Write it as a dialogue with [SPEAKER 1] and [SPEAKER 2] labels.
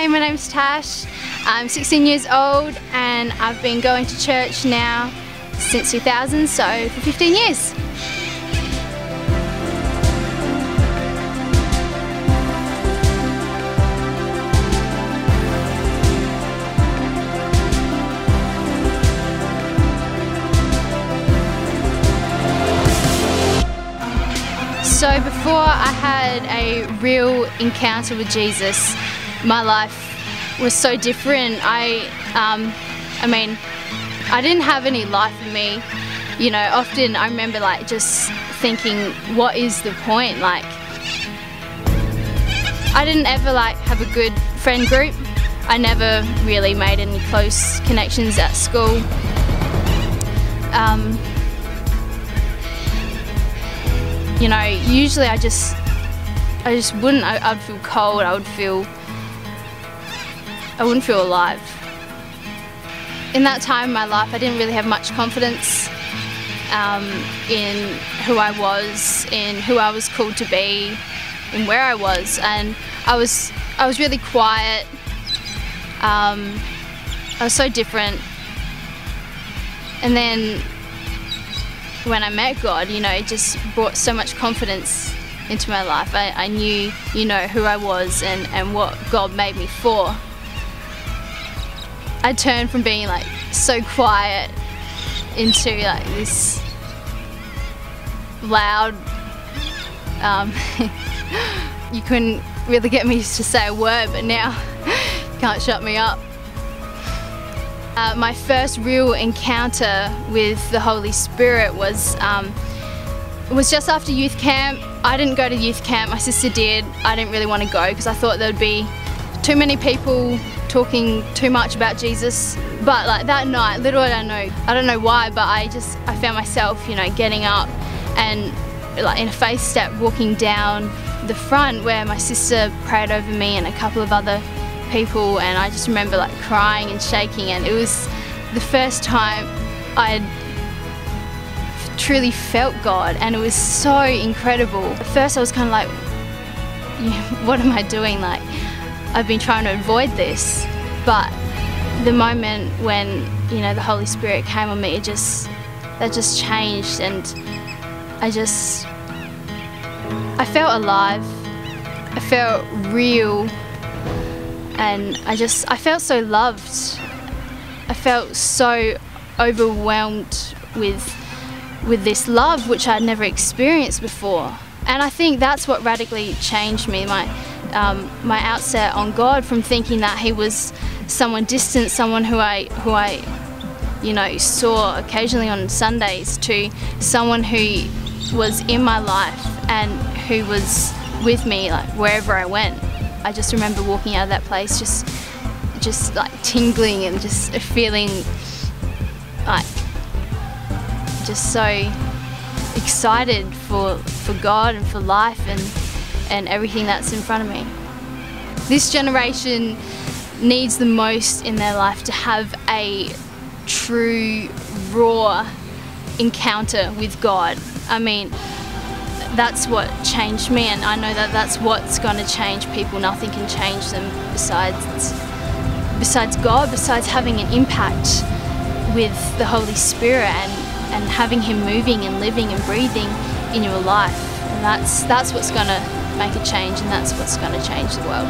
[SPEAKER 1] Hey, my name's Tash. I'm 16 years old and I've been going to church now since 2000, so for 15 years. So before I had a real encounter with Jesus, my life was so different. I mean, I didn't have any life in me. You know, often I remember like just thinking, what is the point? Like, I didn't ever like have a good friend group. I never really made any close connections at school. You know, usually I just wouldn't. I'd feel cold. I wouldn't feel alive. In that time in my life, I didn't really have much confidence in who I was, in who I was called to be, in where I was, and I was really quiet. I was so different. And then when I met God, you know, it just brought so much confidence into my life. I knew, you know, who I was and what God made me for. I turned from being like so quiet into like this loud, you couldn't really get me to say a word, but now you can't shut me up. My first real encounter with the Holy Spirit was just after youth camp. I didn't go to youth camp, my sister did. I didn't really want to go because I thought there would be too many people talking too much about Jesus. But like that night, little did I don't know why, but I found myself, you know, getting up and like in a faith step walking down the front where my sister prayed over me and a couple of other people, and I just remember like crying and shaking, and it was the first time I had truly felt God, and it was so incredible. At first I was kind of like, what am I doing? Like, I've been trying to avoid this, but the moment when, you know, the Holy Spirit came on me, that just changed, and I felt alive. I felt real. And I felt so loved. I felt so overwhelmed with this love, which I'd never experienced before. And I think that's what radically changed me, my outset on God, from thinking that He was someone distant, someone who I you know, saw occasionally on Sundays, to someone who was in my life and who was with me like wherever I went. I just remember walking out of that place just like tingling and just feeling like just so excited for God and for life and everything that's in front of me. This generation needs the most in their life to have a true, raw encounter with God. I mean, that's what changed me, and I know that that's what's going to change people. Nothing can change them besides God, besides having an impact with the Holy Spirit and having Him moving and living and breathing in your life. And that's what's going to make a change, and that's what's going to change the world.